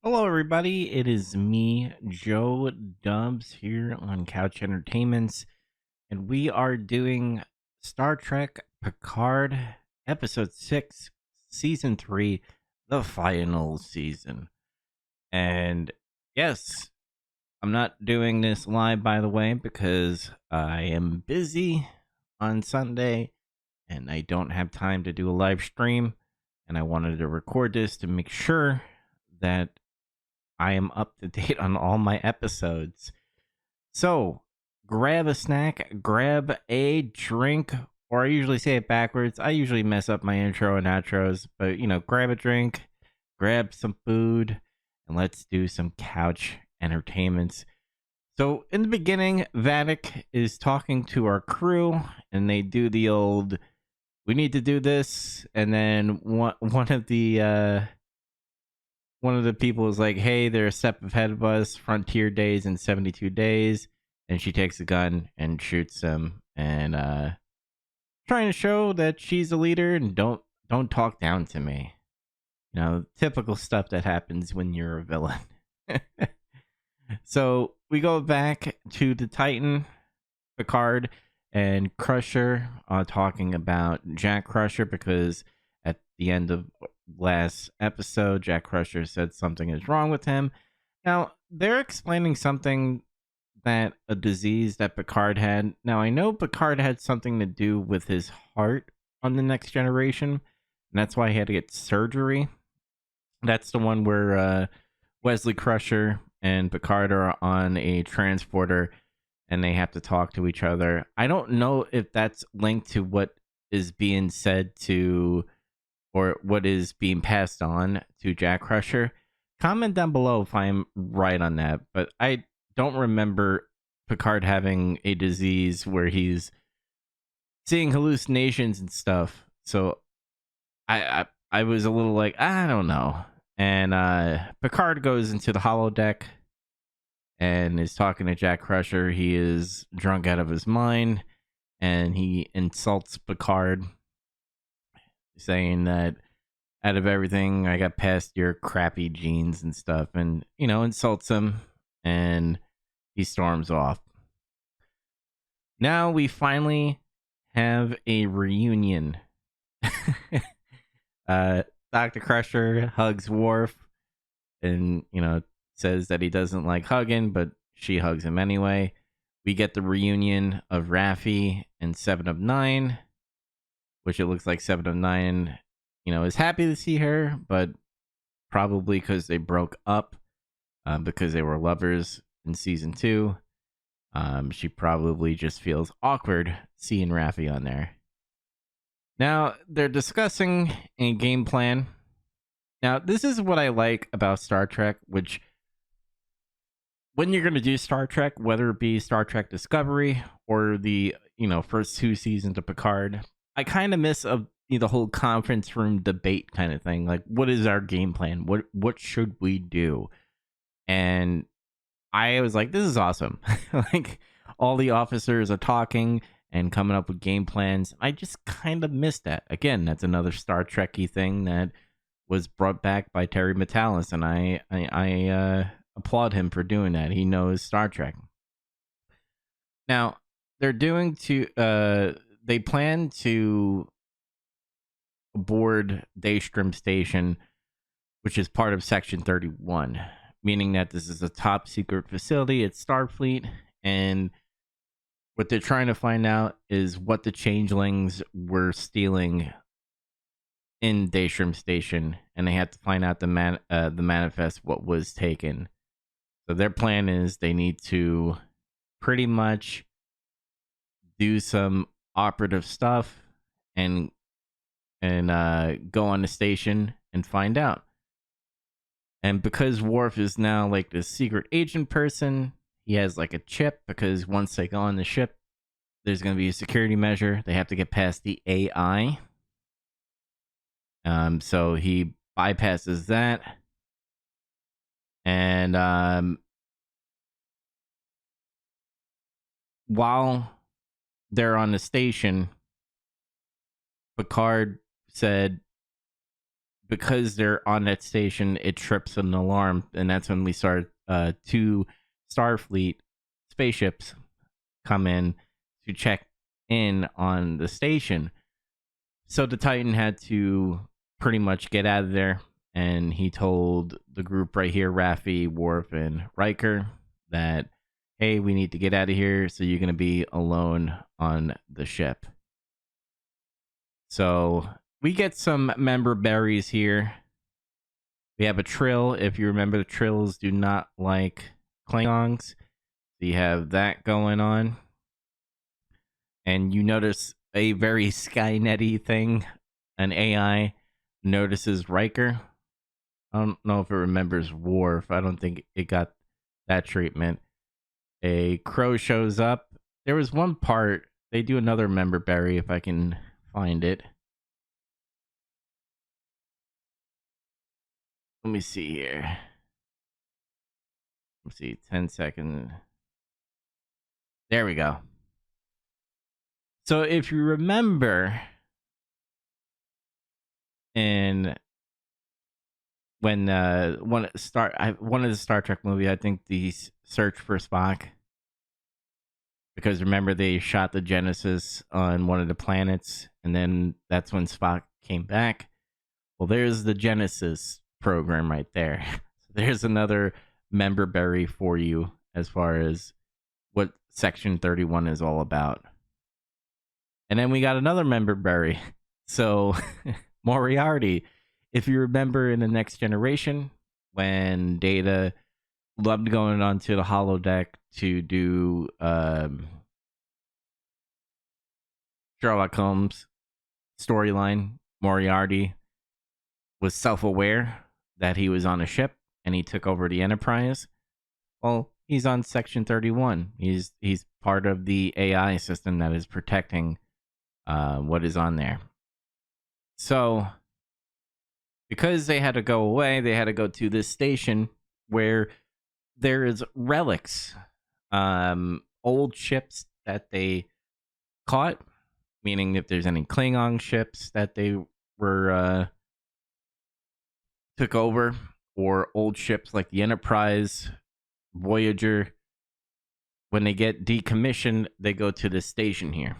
Hello, everybody. It is me, Joe Dubs, here on Couch Entertainments, and we are doing Star Trek Picard, Episode 6, Season 3, the final season. And yes, I'm not doing this live, by the way, because I am busy on Sunday and I don't have time to do a live stream. And I wanted to record this to make sure that I am up to date on all my episodes. So grab a snack, grab a drink, or I usually say it backwards. I usually mess up my intro and outros, but grab a drink, grab some food, and let's do some couch entertainments. So in the beginning, Vatic is talking to our crew, and they do the old "we need to do this," and then one of the people is like, "Hey, they're a step ahead of us. Frontier days in 72 days." And she takes a gun and shoots him, and trying to show that she's a leader and don't talk down to me. Typical stuff that happens when you're a villain. So we go back to the Titan, Picard, and Crusher talking about Jack Crusher because at the end of last episode, Jack Crusher said something is wrong with him. Now, they're explaining something that a disease that Picard had. Now, I know Picard had something to do with his heart on the Next Generation, and that's why he had to get surgery. That's the one where Wesley Crusher and Picard are on a transporter and they have to talk to each other. I don't know if that's linked to what is being said to or what is being passed on to Jack Crusher. Comment down below if I'm right on that, but I don't remember Picard having a disease where he's seeing hallucinations and stuff. So I was a little like, I don't know. And Picard goes into the holodeck and is talking to Jack Crusher. He is drunk out of his mind and he insults Picard, saying that out of everything, I got past your crappy genes and stuff, and insults him, and he storms off. Now we finally have a reunion. Dr. Crusher hugs Worf and, says that he doesn't like hugging, but she hugs him anyway. We get the reunion of Raffi and Seven of Nine, which it looks like Seven of Nine, is happy to see her, but probably because they broke up because they were lovers in season 2. She probably just feels awkward seeing Raffi on there. Now, they're discussing a game plan. Now, this is what I like about Star Trek, which when you're going to do Star Trek, whether it be Star Trek Discovery or the, first 2 seasons of Picard, I kind of miss the whole conference room debate kind of thing. Like, what is our game plan? What should we do? And I was like, this is awesome. Like, all the officers are talking and coming up with game plans. I just kind of missed that. Again, that's another Star Trek-y thing that was brought back by Terry Matalas, and I applaud him for doing that. He knows Star Trek. Now, they're doing they plan to board Daystrom Station, which is part of Section 31, meaning that this is a top secret facility. It's Starfleet, and what they're trying to find out is what the changelings were stealing in Daystrom Station, and they have to find out the manifest, what was taken. So their plan is they need to pretty much do some operative stuff and go on the station and find out. And because Worf is now like this secret agent person, he has like a chip, because once they go on the ship, there's going to be a security measure. They have to get past the AI. So he bypasses that. And while they're on the station, Picard said, because they're on that station, it trips an alarm, and that's when we start two Starfleet spaceships come in to check in on the station. So the Titan had to pretty much get out of there, and he told the group right here, Raffi, Worf, and Riker, that, hey, we need to get out of here, so you're going to be alone on the ship. So we get some member berries here. We have a Trill. If you remember, the Trills do not like Klingons. So you have that going on. And you notice a very Skynet-y thing. An AI notices Riker. I don't know if it remembers Worf. I don't think it got that treatment. A crow shows up. There was one part, they do another member berry if I can find it. Let me see here. Let's see, 10 seconds. There we go. So if you remember, in when one of the Star Trek movie, I think the Search for Spock, because remember they shot the Genesis on one of the planets, and then that's when Spock came back. Well, there's the Genesis program right there. There's another member berry for you as far as what Section 31 is all about. And then we got another member berry. So Moriarty, if you remember in the Next Generation, when Data loved going onto the holodeck to do Sherlock Holmes storyline, Moriarty was self-aware that he was on a ship and he took over the Enterprise. Well, he's on Section 31. He's part of the AI system that is protecting what is on there. So, because they had to go away, they had to go to this station where there is relics, old ships that they caught, meaning if there's any Klingon ships that they were took over, or old ships like the Enterprise, Voyager. When they get decommissioned, they go to this station here.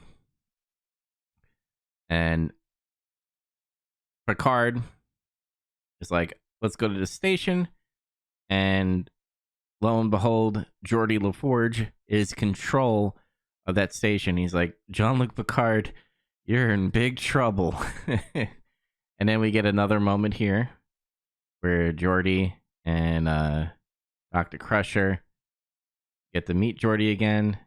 And Picard is like, let's go to the station. And lo and behold, Geordi LaForge is control of that station. He's like, Jean-Luc Picard, you're in big trouble. And then we get another moment here where Geordi and Dr. Crusher get to meet Geordi again.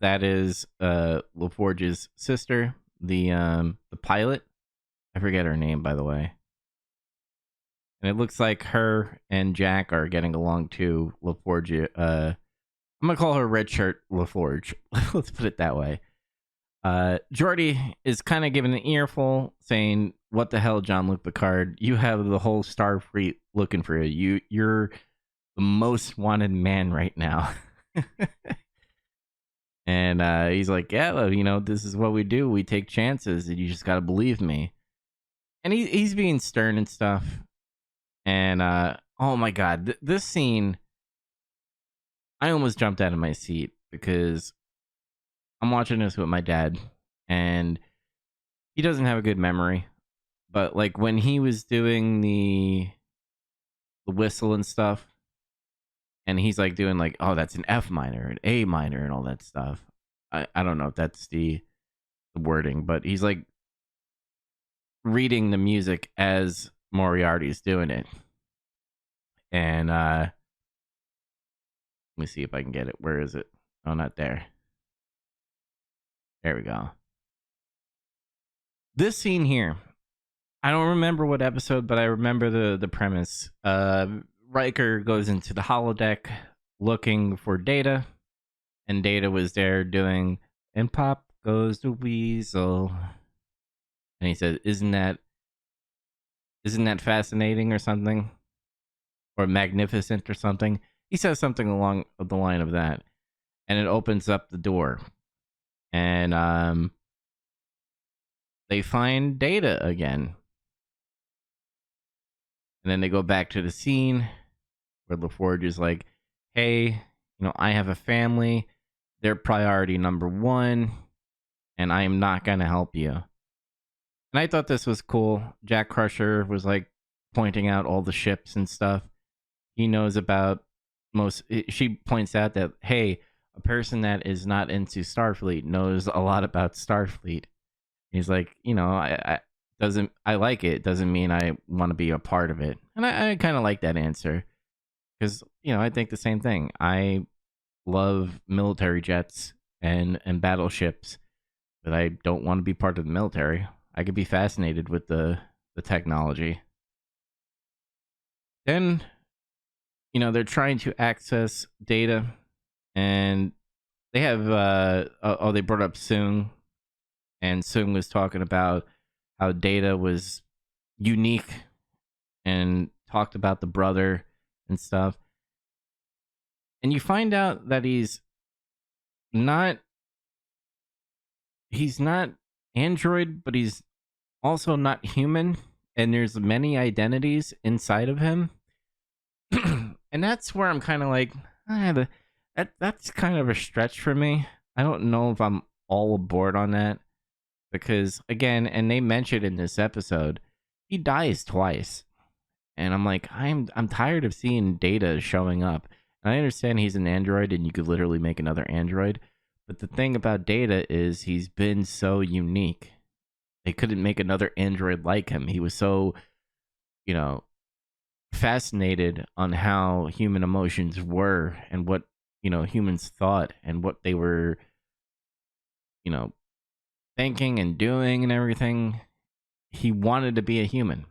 That is LaForge's sister, the pilot. I forget her name, by the way. And it looks like her and Jack are getting along too. LaForge, I'm gonna call her Red Shirt LaForge. Let's put it that way. Geordi is kind of giving an earful, saying, "What the hell, Jean-Luc Picard? You have the whole Starfleet looking for you. You're the most wanted man right now." And he's like, "Yeah, well, you know, this is what we do. We take chances, and you just gotta believe me." And he's being stern and stuff. And oh my god, this scene, I almost jumped out of my seat because I'm watching this with my dad, and he doesn't have a good memory. But like when he was doing the whistle and stuff, and he's like doing like, oh, that's an F minor, an A minor, and all that stuff. I don't know if that's the wording, but he's like reading the music as Moriarty's doing it. And let me see if I can get it. Where is it? Oh, not there. There we go. This scene here, I don't remember what episode, but I remember the premise. Riker goes into the holodeck looking for Data, and Data was there doing, and pop goes the weasel. And he said, isn't that fascinating or something? Or magnificent or something? He says something along the line of that. And it opens up the door. And they find Data again. And then they go back to the scene where LaForge is like, hey, I have a family. They're priority number one, and I am not going to help you. And I thought this was cool. Jack Crusher was like pointing out all the ships and stuff. He knows about she points out that, hey, a person that is not into Starfleet knows a lot about Starfleet. He's like, I like it. Doesn't mean I want to be a part of it. And I kind of like that answer because, I think the same thing. I love military jets and battleships, but I don't want to be part of the military. I could be fascinated with the technology. Then, they're trying to access data, and they have they brought up Soong, and Soong was talking about how Data was unique and talked about the brother and stuff. And you find out that he's not android, but he's also not human, and there's many identities inside of him. And that's where I'm kind of like, that's kind of a stretch for me. I don't know if I'm all aboard on that because, again, and they mentioned in this episode, he dies twice, and I'm like, I'm tired of seeing Data showing up. And I understand he's an android, and you could literally make another android, but the thing about Data is he's been so unique. They couldn't make another android like him. He was so, fascinated on how human emotions were and what humans thought and what they were thinking and doing and everything. He wanted to be a human,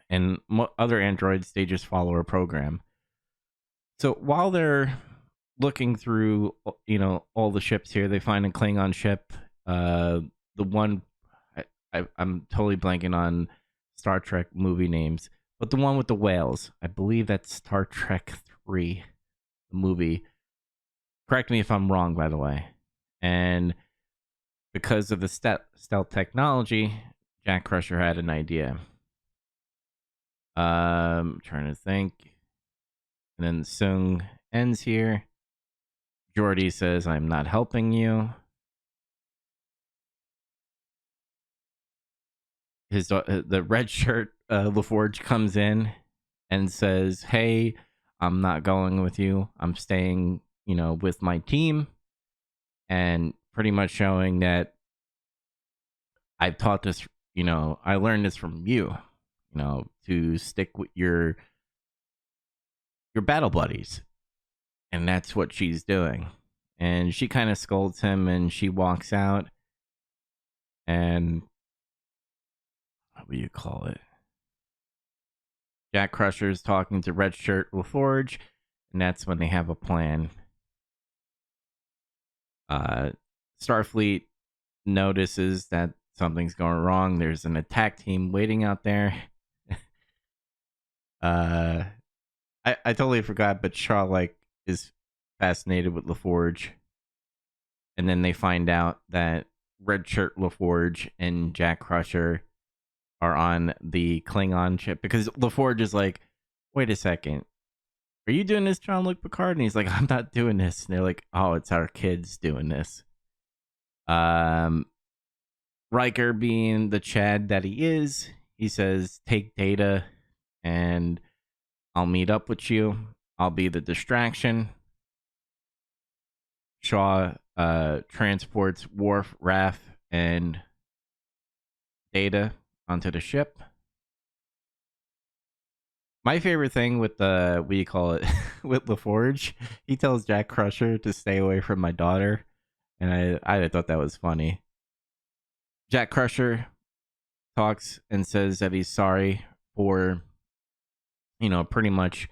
and other androids, they just follow a program. So while they're looking through all the ships here, they find a Klingon ship, the one I'm totally blanking on Star Trek movie names, but the one with the whales. I believe that's Star Trek 3, the movie. Correct me if I'm wrong, by the way. And because of the stealth technology, Jack Crusher had an idea. Trying to think. And then Soong ends here. Geordi says, I'm not helping you. The red shirt LaForge comes in and says, hey, I'm not going with you. I'm staying, with my team. And pretty much showing that I've taught this, I learned this from you, to stick with your battle buddies. And that's what she's doing. And she kind of scolds him and she walks out. And what do you call it? Jack Crusher's talking to Red Shirt LaForge, and that's when they have a plan. Starfleet notices that something's going wrong. There's an attack team waiting out there. I totally forgot, but Shaw is fascinated with LaForge. And then they find out that Red Shirt LaForge and Jack Crusher are on the Klingon ship, because LaForge is like, wait a second, are you doing this, Jean-Luc Picard? And he's like, I'm not doing this. And they're like, oh, it's our kids doing this. Riker, being the Chad that he is, he says, take Data and I'll meet up with you. I'll be the distraction. Shaw transports Worf, Raph, and Data onto the ship. My favorite thing with the, what do you call it, with LaForge, he tells Jack Crusher to stay away from my daughter, and I thought that was funny. Jack Crusher talks and says that he's sorry for, pretty much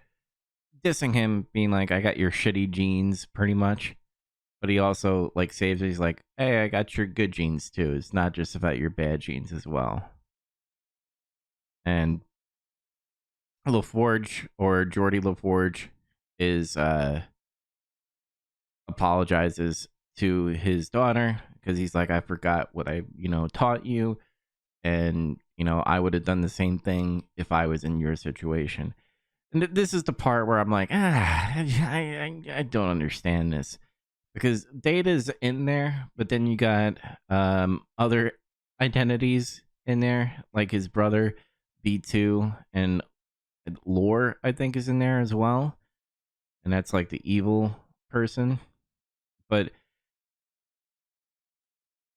dissing him, being like, I got your shitty genes, pretty much. But he also saves it. He's like, hey, I got your good genes too. It's not just about your bad genes as well. And LaForge, or Geordi LaForge, is apologizes to his daughter because he's like, I forgot what I taught you, and You know, I would have done the same thing if I was in your situation. And this is the part where I'm like, I don't understand this because Data's in there, but then you got other identities in there, like his brother B2 and Lore, I think, is in there as well, and that's like the evil person. But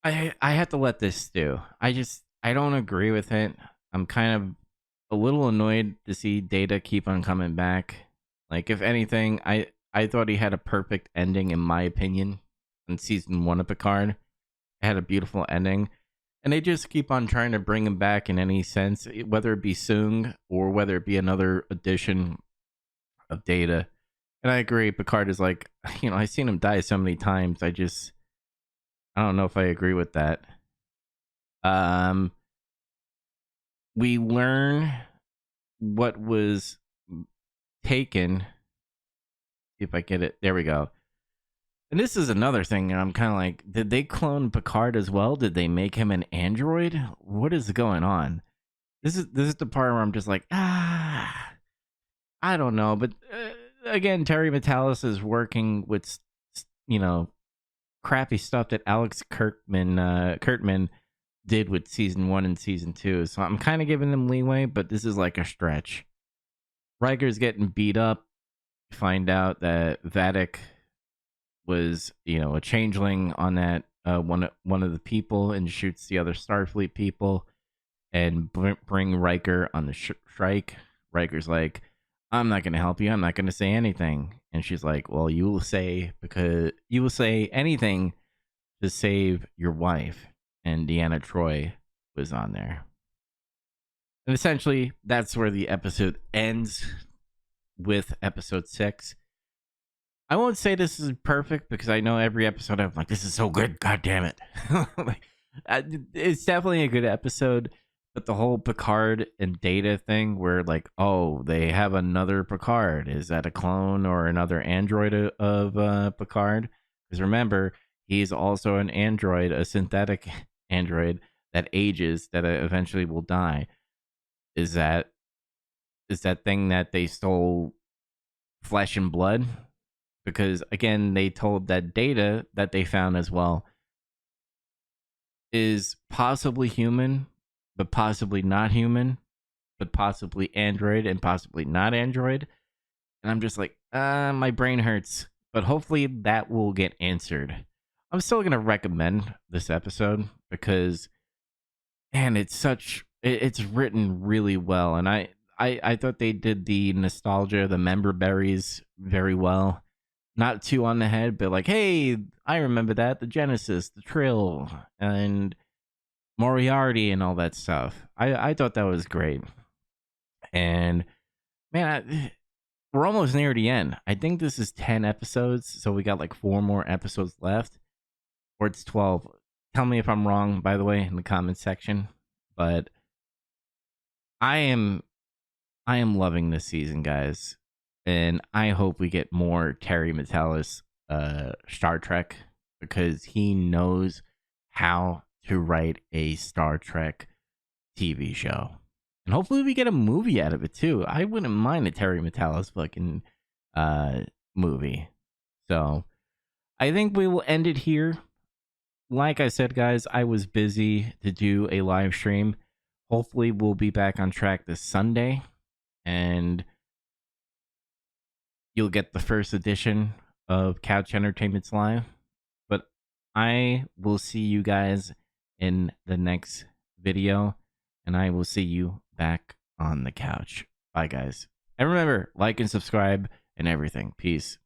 I have to let this stew. I don't agree with it. I'm kind of a little annoyed to see Data keep on coming back. Like, if anything, I thought he had a perfect ending, in my opinion, in season 1 of Picard. It had a beautiful ending, and they just keep on trying to bring him back in any sense, whether it be Soong or whether it be another edition of Data. And I agree, Picard is like, I've seen him die so many times. I don't know if I agree with that. Um, we learn what was taken. See if I get it. There we go. And this is another thing. I'm kind of like, did they clone Picard as well? Did they make him an android? What is going on? This is the part where I'm just like, I don't know. But again, Terry Matalas is working with, crappy stuff that Alex Kurtman did with season 1 and season 2. So I'm kind of giving them leeway, but this is like a stretch. Riker's getting beat up. Find out that Vadic was, a changeling on that one of the people, and shoots the other Starfleet people and bring Riker on the strike. Riker's like, I'm not going to help you. I'm not going to say anything. And she's like, well, you will say anything to save your wife. And Deanna Troi was on there. And essentially, that's where the episode ends with episode 6. I won't say this is perfect because I know every episode I'm like, this is so good. God damn it. It's definitely a good episode. But the whole Picard and Data thing where like, oh, they have another Picard. Is that a clone or another android of Picard? Because remember, he's also an android, a synthetic android that ages, that eventually will die. Is that thing that they stole flesh and blood? Because again, they told that Data that they found as well is possibly human, but possibly not human, but possibly android and possibly not android. And I'm just like, my brain hurts. But hopefully that will get answered. I'm still going to recommend this episode because, man, it's written really well. And I thought they did the nostalgia, the member berries very well. Not too on the head, but like, hey, I remember that. The Genesis, the Trill, and Moriarty and all that stuff. I thought that was great. And man, we're almost near the end. I think this is 10 episodes, so we got like 4 more episodes left. Or it's 12. Tell me if I'm wrong, by the way, in the comments section. But I am loving this season, guys. And I hope we get more Terry Matalas Star Trek, because he knows how to write a Star Trek TV show. And hopefully we get a movie out of it too. I wouldn't mind a Terry Matalas fucking movie. So I think we will end it here. Like I said, guys, I was busy to do a live stream. Hopefully we'll be back on track this Sunday, and you'll get the first edition of Couch Entertainment's Live. But I will see you guys in the next video, and I will see you back on the couch. Bye, guys. And remember, like and subscribe and everything. Peace.